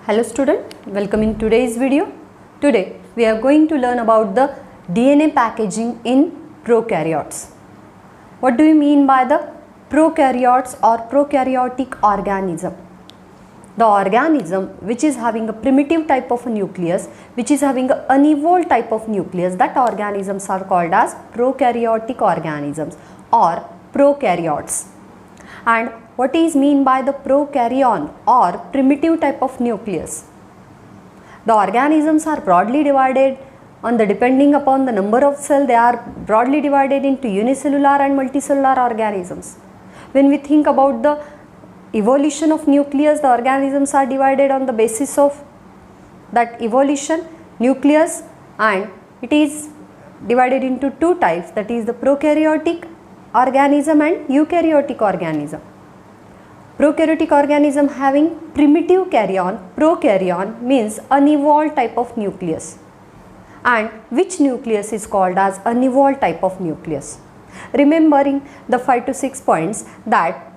Hello student, welcome in today's video. Today we are going to learn about the DNA packaging in prokaryotes. What do you mean by the prokaryotes or prokaryotic organism? The organism which is having a primitive type of a nucleus, which is having an unevolved type of nucleus, that organisms are called as prokaryotic organisms or prokaryotes. And what is mean by the prokaryon or primitive type of nucleus? The organisms are broadly divided depending upon the number of cells. They are broadly divided into unicellular and multicellular organisms. When we think about the evolution of nucleus, the organisms are divided on the basis of that evolution nucleus, and it is divided into two types, that is the prokaryotic organism and eukaryotic organism. Prokaryotic organism having primitive karyon, prokaryon means unevolved type of nucleus, and which nucleus is called as unevolved type of nucleus. Remembering the 5 to 6 points that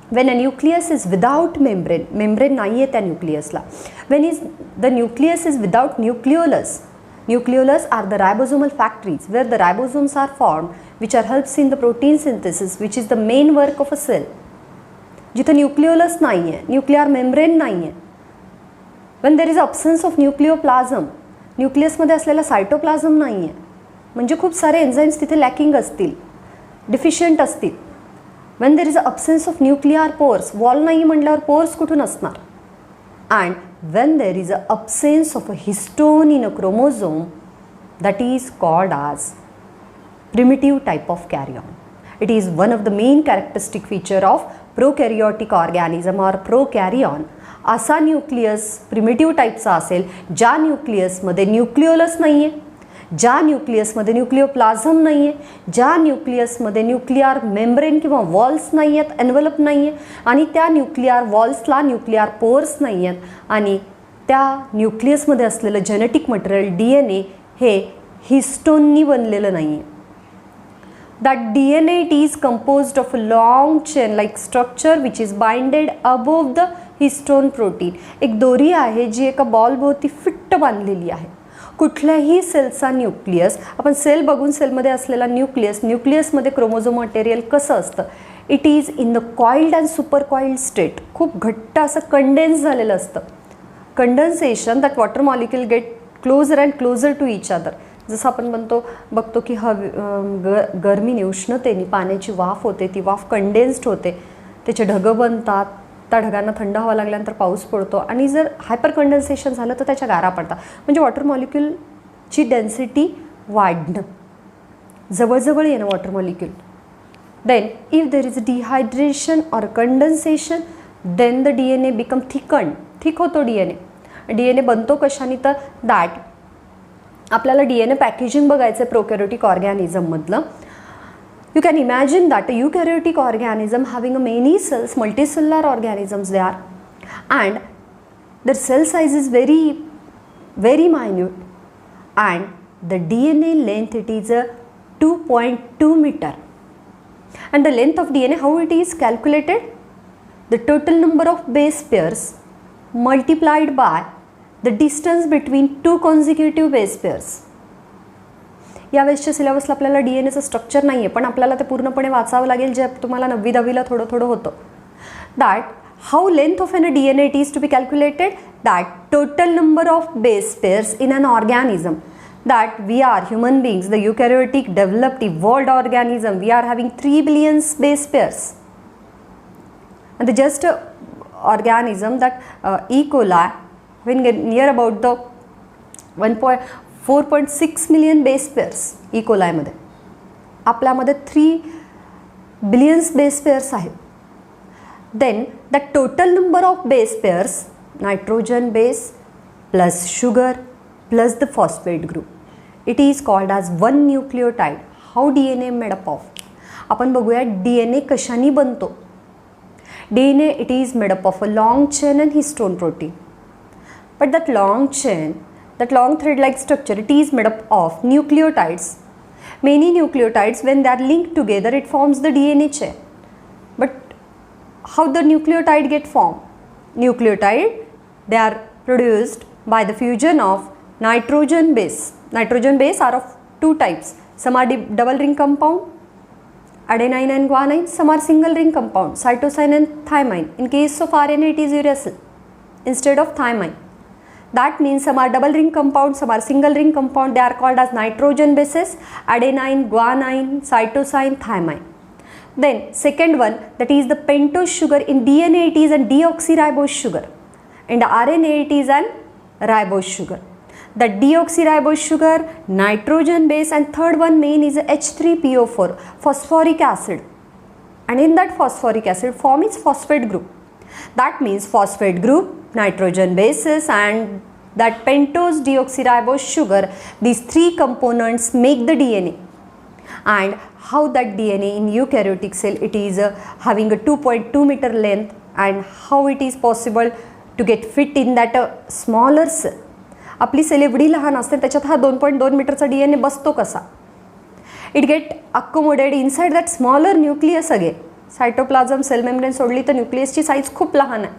when a nucleus is without membrane नाही आहे त्या nucleusला, when the nucleus is without nucleolus are the ribosomal factories where the ribosomes are formed, which are helps in the protein synthesis, which is the main work of a cell. जिथे nucleolus नाही आहे, nuclear membrane नाही आहे, when there is absence of nucleoplasm, न्यूक्लियसमध्ये असलेला cytoplasm नाही आहे, म्हणजे खूप सारे एन्झाइम्स तिथे लॅकिंग असतील, डिफिशियंट असतील. when there is a absence of nuclear pores, wall नाही म्हटल्यावर पोर्स कुठून असणार, and when there is a absence of a histone in a chromosome, that is called as primitive type of karyon. It is one of the main characteristic feature of prokaryotic organism or prokaryon. असा nucleus primitive टाईपचा असेल ज्या न्यूक्लियसमध्ये nucleolus नाही आहे, ज्या न्यूक्लियसमध्ये न्यूक्लियोप्लाझम नाही आहे, ज्या न्यूक्लियसमध्ये न्यूक्लियर मेम्ब्रेन किंवा वॉल्स नाही आहेत, एन्व्हलप नाही आहे, आणि त्या न्यूक्लियर वॉल्सला न्यूक्लियर पोर्स नाही आहेत, आणि त्या न्यूक्लियसमध्ये असलेलं जेनेटिक मटेरियल DNA हे हिस्टोननी बनलेलं नाही आहे. That DNA it is composed of a long chain like structure which is binded above the histone protein. एक दोरी आहे जी एका बॉल भोवती फिट्ट बांधलेली आहे. कुठल्याही सेलचा न्यूक्लियस, आपण सेल बघून सेलमध्ये असलेला न्यूक्लियसमध्ये क्रोमोझोम मटेरियल कसं असतं, it is in the coiled and super coiled state. खूप घट्ट असं कंडेन्स झालेलं असतं. Condensation that water molecule get closer and closer to each other. जसं आपण बघतो की गरमीने उष्णतेने पाण्याची वाफ होते, ती वाफ कंडेन्स्ड होते, त्याचे ढगं बनतात, त्या ढगांना थंड हवा लागल्यानंतर पाऊस पडतो, आणि जर हायपर कंडेन्सेशन झालं तर त्याच्या गारा पडतात. म्हणजे वॉटर मॉलिक्यूलची डेन्सिटी वाढणं, जवळजवळ येणं water molecule. Then if there is dehydration or condensation, then the DNA become thick होतो. DNA बनतो कशाने, तर दॅट आपल्याला DNA पॅकेजिंग बघायचं आहे प्रोकॅरियोटिक ऑर्गॅनिझममधलं. You can imagine that a eukaryotic organism having many cells, multicellular organisms they are, and their cell size is very minute, and the DNA length it is a 2.2 meter. And the length of DNA, how it is calculated? The total number of base pairs multiplied by the distance between two consecutive base pairs. यावेळेसच्या सिलेबसला आपल्याला DNAचं structure नाही आहे, पण आपल्याला ते पूर्णपणे वाचावं लागेल, जे तुम्हाला 9वी-10वीला थोडं होतं. That how length of an DNA it is to be calculated, that total number of base pairs in an organism. That we are human beings, the eukaryotic developed evolved organism, we are having 3 billion base pairs. And the just organism that E. coli, when near about the 4.6 million base pairs E. coliमध्ये, आपल्यामध्ये 3 billion base pairs आहेत. Then the total number of base pairs, nitrogen base plus sugar plus the phosphate group, it is called as 1 nucleotide. How DNA made up of. आपण बघूया DNA कशाने बनतो. DNA it is made up of a long chain and histone protein. But that long thread like structure, it is made up of nucleotides. Many nucleotides, when they are linked together, it forms the DNA chain. But how the nucleotide get formed? Nucleotide, they are produced by the fusion of nitrogen base. Nitrogen base are of two types. Some are double ring compound, adenine and guanine. Some are single ring compound, cytosine and thymine. In case of RNA, it is uracil instead of thymine. That means some are double ring compound, some are single ring compound. They are called as nitrogen bases: adenine, guanine, cytosine, thymine. Then second one, that is the pentose sugar. In DNA it is a deoxyribose sugar. In the RNA it is an ribose sugar. The deoxyribose sugar, nitrogen base, and third one main is H3PO4, phosphoric acid. And in that phosphoric acid form is phosphate group. That means phosphate group, nitrogen bases, and that pentose deoxyribose sugar, these three components make the DNA. And how that DNA in eukaryotic cell, it is having a 2.2 meter length, and how it is possible to get fit in that smaller cell. आपली sale एवढी लहान असते त्याच्यात हा 2.2 मीटरचा DNA बसतो कसा? It get accommodated inside that smaller nucleus again. Cytoplasm cell membrane सोडली तर न्यूक्लियसची साईज खूप लहान आहे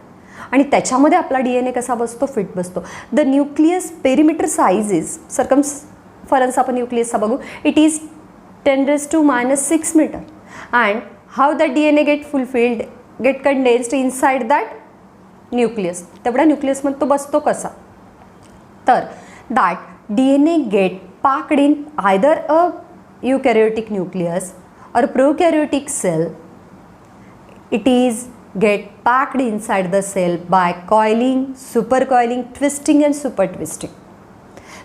आणि त्याच्यामध्ये आपला DNA कसा बसतो? फिट बसतो. The nucleus perimeter size is circumference आपण न्यूक्लियसचा बघू. It is 10⁻⁻⁶ metre. And how that DNA get fulfilled, get condensed inside that nucleus. तेवढ्या न्यूक्लियसमध्ये तो बसतो कसा? तर that DNA get packed in either a eukaryotic nucleus or prokaryotic cell. It is get packed inside the cell by coiling, supercoiling, twisting and super twisting.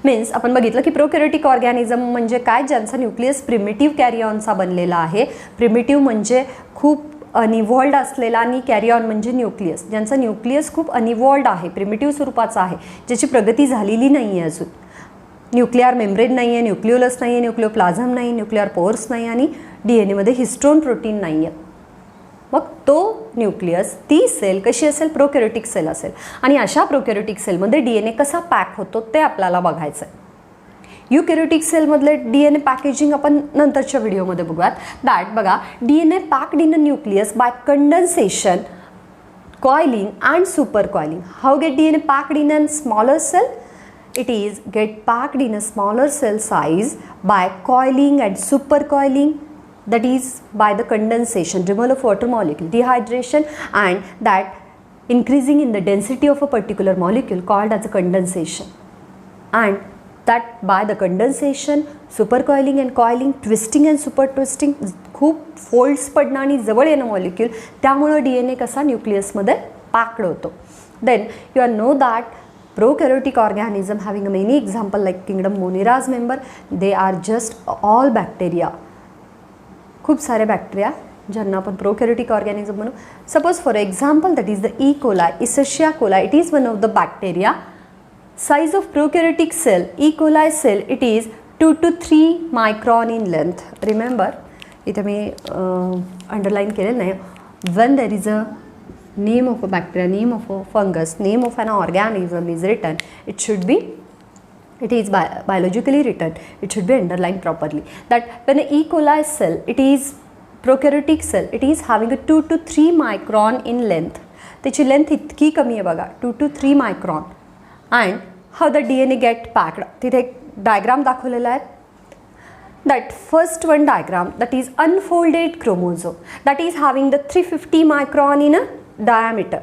Means आपण बघितलं की प्रोकॅरियोटिक organism म्हणजे काय, ज्यांचा न्यूक्लियस प्रिमिटिव्ह कॅरिऑनचा बनलेला आहे. प्रिमिटिव्ह म्हणजे खूप अनइव्हॉल्ड असलेला आणि कॅरिऑन म्हणजे न्यूक्लियस, ज्यांचा न्यूक्लियस खूप अनइव्हॉल्ड आहे, प्रिमिटिव्ह स्वरूपाचा आहे, ज्याची प्रगती झालेली नाही आहे अजून. न्यूक्लिअर मेम्ब्रेन नाही आहे, न्यूक्लिओलस नाही आहे, न्यूक्लिओप्लाझम नाही, न्यूक्लिअर पोर्स नाही आणि DNA हिस्टोन प्रोटीन नाही आहे. मग तो न्यूक्लियस, ती सेल कशी असेल? प्रोकॅरियोटिक सेल असेल. आणि अशा प्रोकॅरियोटिक सेलमध्ये DNA कसा पॅक होतो ते आपल्याला बघायचं आहे. युकॅरियोटिक सेलमधले DNA पॅकेजिंग आपण नंतरच्या व्हिडिओमध्ये बघूयात. दॅट बघा, DNA packed in a nucleus bye condensation, coiling and supercoiling. How get DNA packed in a smaller cell? It is get packed in a smaller cell size by coiling and supercoiling, that is by the condensation, removal of water molecule, dehydration, and that increasing in the density of a particular molecule called as a condensation. And that by the condensation, supercoiling and coiling, twisting and super twisting, खूप folds पडणं आणि जवळ येणं molecule, त्यामुळं DNA कसा न्यूक्लियसमध्ये packed होतो. Then you are know that prokaryotic organism having a many example like kingdom Monera member, they are just all bacteria. खूप सारे बॅक्टेरिया ज्यांना आपण प्रोकॅरियोटिक ऑर्गॅनिझम म्हणू. Suppose for example that is the E coli, इसेशिया coli. It is one of the bacteria. Size of prokaryotic cell, E. coli cell, it is 2 to 3 micron in length. Remember, इथे मी underline केलेलं नाही. When there is a name of a bacteria, name of a fungus, name of an organism is written, it is biologically written, it should be underlined properly. That when an E. coli cell, it is prokaryotic cell, it is having a 2 to 3 micron in length. त्याची length इतकी कमी आहे बघा, 2 to 3 micron. And how the DNA get packed, तिथे एक diagram दाखवलेला आहे. That first one diagram, that is unfolded chromosome, that is having the 350 micron in a diameter.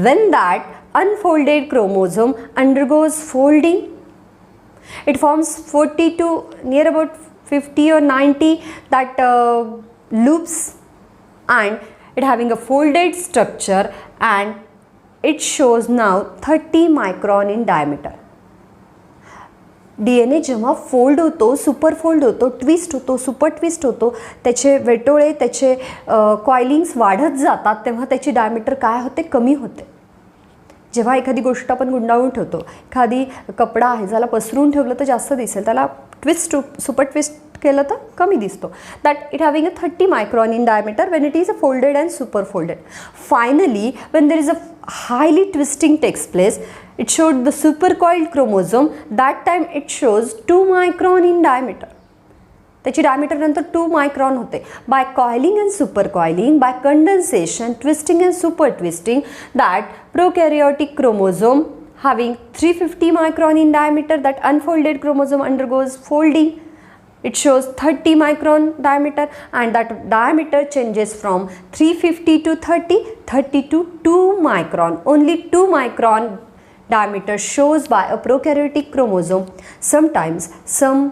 When that unfolded chromosome undergoes folding, it forms 40 to near about 50 or 90 that loops, and it having a folded structure, and it shows now 30 micron in diameter. DNA जेव्हा fold होतो, super fold होतो, twist होतो, super twist होतो, त्याचे वेटोळे, त्याचे कॉइलिंग्स वाढत जातात, तेव्हा त्याची डायमीटर काय होते? कमी होते. जेव्हा एखादी गोष्ट आपण गुंडाळून ठेवतो, एखादी कपडा आहे ज्याला पसरून ठेवलं तर जास्त दिसेल, त्याला ट्विस्ट सुपर ट्विस्ट केलं तर कमी दिसतो. That it having a 30 micron in diameter when it is a folded and super folded. Finally, when there is a highly twisting takes place, it showed the supercoiled chromosome. That time it shows 2 micron in diameter. त्याची diameter नंतर 2 micron होते. By coiling and super coiling, by condensation, twisting and super twisting, that prokaryotic chromosome having 350 micron in diameter, that unfolded chromosome undergoes folding. It shows 30 micron diameter, and that diameter changes from 350 to 30, 30 to 2 micron. Only 2 micron diameter shows by a prokaryotic chromosome. Sometimes some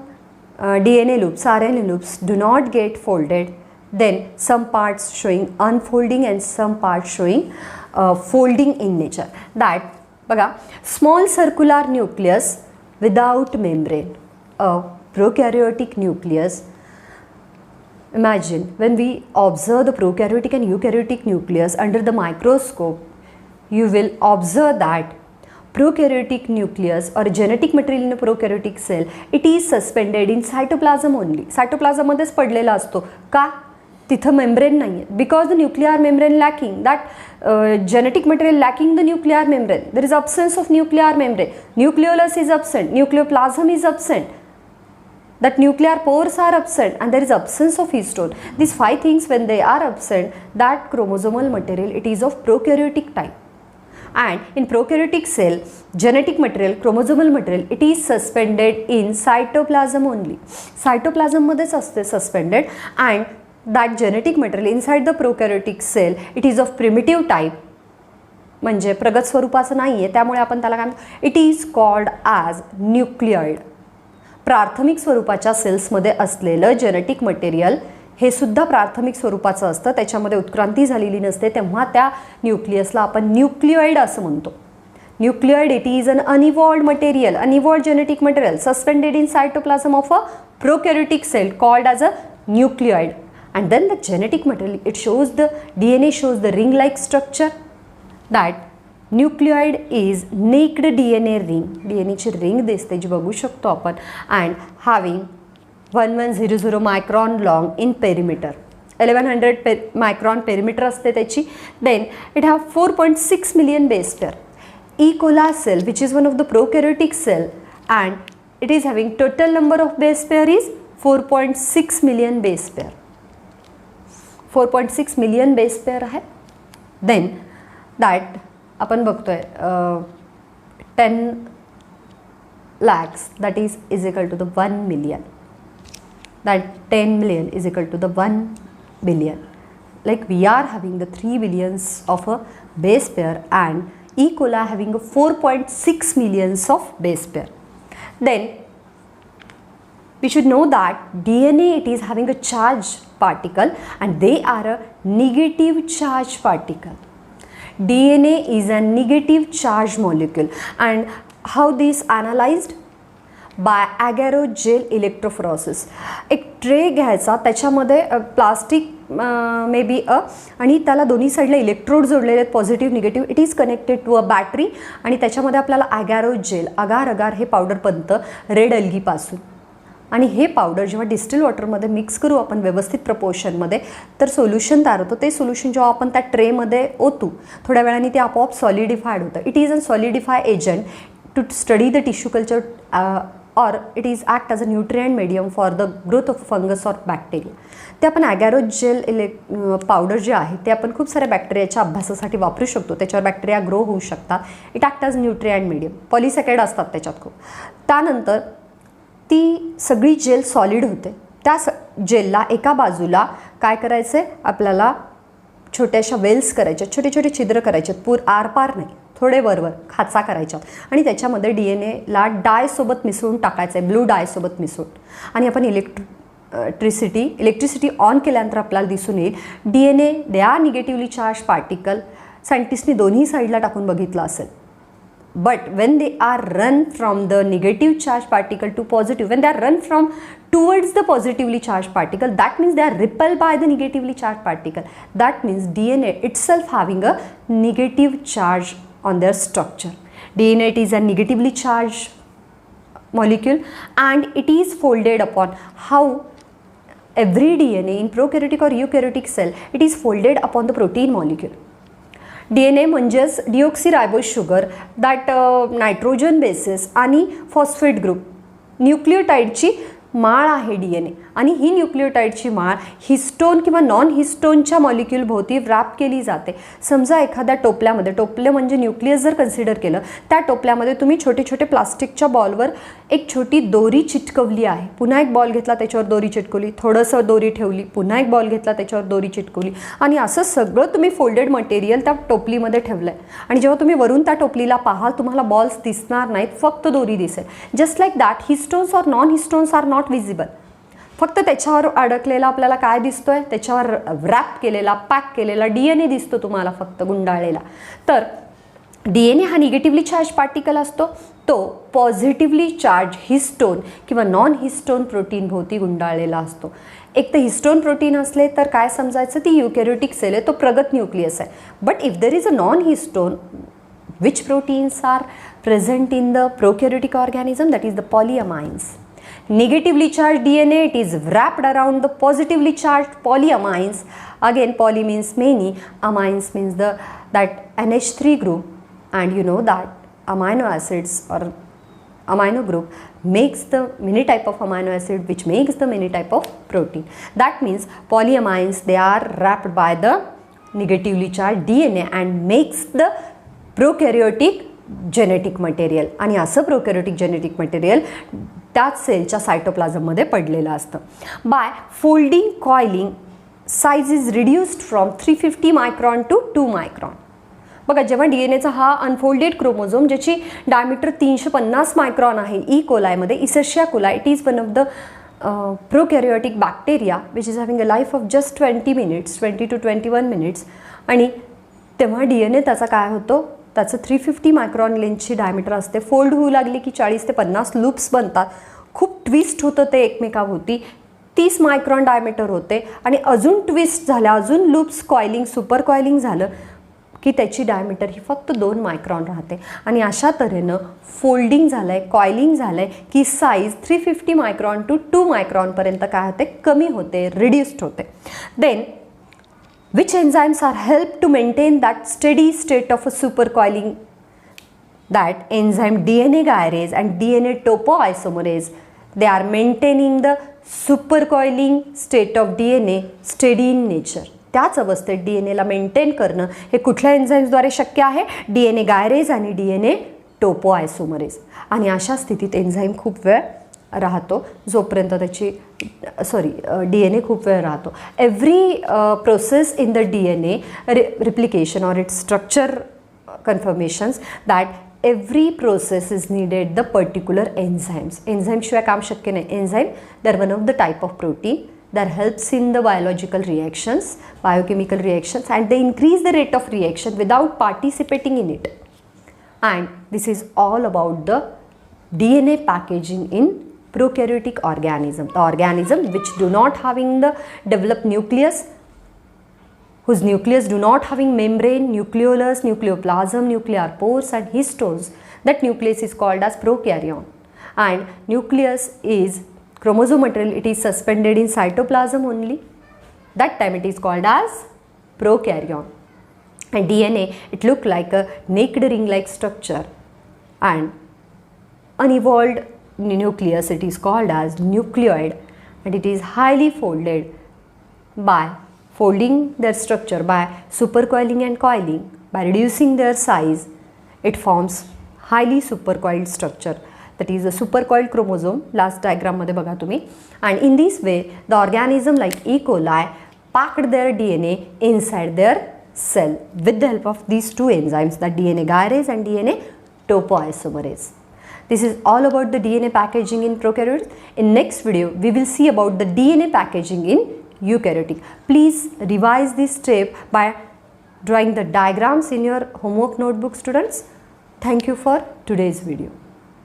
DNA loops, RNA loops do not get folded. Then some parts showing unfolding and some parts showing folding in nature. That बघा, small circular nucleus without membrane, a prokaryotic nucleus. Imagine when we observe the prokaryotic and eukaryotic nucleus under the microscope, you will observe that prokaryotic nucleus or genetic material in a prokaryotic cell, it is suspended in cytoplasm only. cytoplasm मध्येच पडलेला असतो. का? तिथं membrane नाही आहे. Because the nuclear membrane lacking, that genetic material lacking the nuclear membrane, there is absence of nuclear membrane, nucleolus is absent, nucleoplasm is absent, that nuclear pores are absent, and there is absence of histone. These 5 things, when they are absent, that chromosomal material, it is of prokaryotic type. And in prokaryotic cell, genetic material, chromosomal material, it is suspended in cytoplasm only. cytoplasm मध्येच असते suspended, and that genetic material inside the prokaryotic cell, it is of primitive type, म्हणजे प्रगत स्वरूपाचं नाही आहे, त्यामुळे आपण त्याला काय म्हणतो, इट इज कॉल्ड ॲज न्यूक्लिऑइड. प्राथमिक स्वरूपाच्या सेल्समध्ये असलेलं जेनेटिक मटेरियल हे सुद्धा प्राथमिक स्वरूपाचं असतं, त्याच्यामध्ये उत्क्रांती झालेली नसते, तेव्हा त्या न्यूक्लियसला आपण न्यूक्लिऑइड असं म्हणतो. Nucleoid, it is an uninvolved material, uninvolved genetic material suspended in cytoplasm of a prokaryotic cell called as a nucleoid. And then the genetic material, it shows the DNA shows the ring like structure. That nucleoid is naked DNA ring, DNA ची ring दिसते जी बघू शकतो आपण, and having 1100 micron long in perimeter, 1100 micron perimeter असते त्याची. Then it have 4.6 million base pair. E. coli cell, which is one of the prokaryotic cell, and it is having total number of base pair is 4.6 million base pair. 4.6 million base pair आहे. Then that आपण बघतोय 10 lakhs, that is equal to the 1 million. That 10 million is equal to the 1 billion. Like we are having the 3 billions of a base pair, and E. coli having a 4.6 millions of base pair. Then we should know that DNA, it is having a charge particle, and they are a negative charge particle. DNA is a negative charge molecule. And how this analyzed? By agarogel electrophoresis. एक tray घ्यायचा, त्याच्यामध्ये plastic may be आणि त्याला दोन्ही साईडला electrode जोडलेले आहेत, positive negative. It is connected to a battery, आणि त्याच्यामध्ये आपल्याला ॲगॅरोजेल, अगार हे पावडर बनतं रेड अल्गीपासून. आणि हे पावडर जेव्हा डिस्टिल वॉटरमध्ये मिक्स करू आपण व्यवस्थित प्रपोर्शनमध्ये, तर सोल्युशन तयार होतं. ते सोल्युशन जेव्हा आपण त्या ट्रेमध्ये ओतू, थोड्या वेळाने ते आपोआप सॉलिडिफाईड होतं. It is a solidify agent to study the tissue culture, और it is act as a nutrient medium for the growth of fungus or bacteria. ते आपण ॲगॅरोजेल पावडर जे आहे ते आपण खूप साऱ्या बॅक्टेरियाच्या अभ्यासासाठी वापरू शकतो. त्याच्यावर बॅक्टेरिया ग्रो होऊ शकतात. It act as nutrient medium. Polysaccharide असतात त्याच्यात खूप. त्यानंतर ती सगळी जेल सॉलिड होते. त्या जेलला एका बाजूला काय करायचं आहे, आपल्याला छोट्याशा वेल्स करायच्या, छोटे छोटे छिद्र करायचे, आरपार नाही, थोडे वरवर खाचा करायच्या, आणि त्याच्यामध्ये DNAला डायसोबत मिसळून टाकायचं आहे, ब्लू डायसोबत मिसळून. आणि आपण इलेक्ट्रिसिटी ऑन केल्यानंतर आपल्याला दिसून येईल DNA, they are negatively charge particle. सायंटिस्टनी दोन्ही साईडला टाकून बघितलं असेल. But when they are run from the negative charge particle to positive, when they are run from towards the positively charged particle, that means they are repelled by the negatively charged particle. That means DNA itself having a negative charge on their structure. DNA, it is a negatively charged molecule, and it is folded upon. How? Every DNA in prokaryotic or eukaryotic cell, it is folded upon the protein molecule. DNA म्हणजेच डिऑक्सिरायबोज sugar, that nitrogen basis आणि phosphate group, न्यूक्लियोटाईडची माळ आहे DNA आणि ही न्यूक्लियोटाईडची माळ histone किंवा non हिस्टोनच्या molecule भोवती wrap केली जाते. समजा एखाद्या टोपल्यामध्ये, टोपले म्हणजे न्यूक्लियस जर कन्सिडर केलं, त्या टोपल्यामध्ये तुम्ही छोटे छोटे प्लास्टिकच्या बॉलवर एक छोटी दोरी चिटकवली आहे. पुन्हा एक बॉल घेतला, त्याच्यावर दोरी चिटकवली, थोडंसं दोरी ठेवली, पुन्हा एक बॉल घेतला, त्याच्यावर दोरी चिटकवली आणि असं सगळं तुम्ही फोल्डेड मटेरियल त्या टोपलीमध्ये ठेवलं आहे. आणि जेव्हा तुम्ही वरून त्या टोपलीला पाहाल, तुम्हाला बॉल्स दिसणार नाहीत, फक्त दोरी दिसेल. Just like that histones or non histones are not visible. फक्त त्याच्यावर अडकलेला आपल्याला काय दिसतोय, त्याच्यावर रॅप केलेला, पॅक केलेला DNA दिसतो तुम्हाला, फक्त गुंडाळलेला. तर DNA हा निगेटिव्हली चार्ज पार्टिकल असतो, तो पॉझिटिव्हली चार्ज हिस्टोन किंवा नॉन हिस्टोन प्रोटीन भोवती गुंडाळलेला असतो. एक तर हिस्टोन प्रोटीन असले तर काय समजायचं, ती युकॅरियोटिक सेल आहे, तो प्रगत न्यूक्लियस आहे. But if there is a non histone, which proteins are present in the prokaryotic organism? That is the polyamines. Negatively charged DNA, it is wrapped around the positively charged polyamines. Again, poly means many, amines means that NH3 group, and you know that amino acids or amino group makes the many type of amino acid which makes the many type of protein. That means polyamines, they are wrapped by the negatively charged DNA and makes the prokaryotic genetic material. आणि असं प्रोकॅरियोटिक genetic material त्याच सेलच्या सायटोप्लाझममध्ये पडलेलं असतं. By folding coiling size is reduced from 350 micron to 2 micron. बघा, जेव्हा DNAचा हा अनफोल्डेड क्रोमोझोम ज्याची डायमीटर 350 मायक्रॉन आहे, ई कोलायमध्ये, Escherichia coli, it is one of the prokaryotic bacteria which is having a life of just 20 minutes, 20 to 21 minutes. आणि तेव्हा DNA त्याचा काय होतो, त्याचं 350 मायक्रॉन लेंथची डायमीटर असते. फोल्ड होऊ लागली की 40 ते 50 लूप्स बनतात. खूप ट्विस्ट होतं ते एकमेकाभोवती. 30 मायक्रॉन डायमीटर होते आणि अजून ट्विस्ट झाल्या, अजून लूप्स कॉइलिंग, सुपर कॉइलिंग झालं की त्याची डायमीटर ही फक्त 2 मायक्रॉन राहते. आणि अशा तऱ्हेनं फोल्डिंग झालं आहे, कॉइलिंग झालं आहे की साईज 350 मायक्रॉन टू 2 मायक्रॉनपर्यंत काय होते, कमी होते, रिड्यूस्ड होते. Then which enzymes are helped to maintain that steady state of a supercoiling? That enzyme DNA gyrase and DNA topoisomerase, they are maintaining the supercoiling state of DNA steady in nature. त्याच अवस्थेत DNAला maintain करणं हे कुठल्या एन्झाईम्सद्वारे शक्य आहे, DNA gyrase आणि DNA टोपोआयसोमरेज. आणि अशा स्थितीत एन्झाईम खूप वेळ राहतो, जोपर्यंत त्याची DNA खूप वेळ राहतो. Every process in the DNA replication or its structure conformations, that every process is needed the particular enzymes. एन्झाईमशिवाय काम शक्य नाही. एन्झाईम दर one of the type of protein that helps in the biological reactions, biochemical reactions, and they increase the rate of reaction without participating in it. And this is all about the DNA packaging in prokaryotic organism, the organism which do not having the developed nucleus, whose nucleus do not having membrane, nucleolus, nucleoplasm, nuclear pores and histones. That nucleus is called as prokaryon. And nucleus is chromosome material, it is suspended in cytoplasm only. That time it is called as prokaryon. And DNA, it look like a naked ring-like structure. And unevolved nucleus, it is called as nucleoid, and it is highly folded. By folding their structure, by supercoiling and coiling, by reducing their size, it forms highly supercoiled structure. That is the supercoiled chromosome. Last diagram मध्ये बघा तुम्ही. And in this way, the organism like E. coli packed their DNA inside their cell with the help of these two enzymes, the DNA gyrase and DNA topoisomerase. This is all about the DNA packaging in prokaryotes. In next video, we will see about the DNA packaging in eukaryotic. Please revise this step by drawing the diagrams in your homework notebook, students. Thank you for today's video.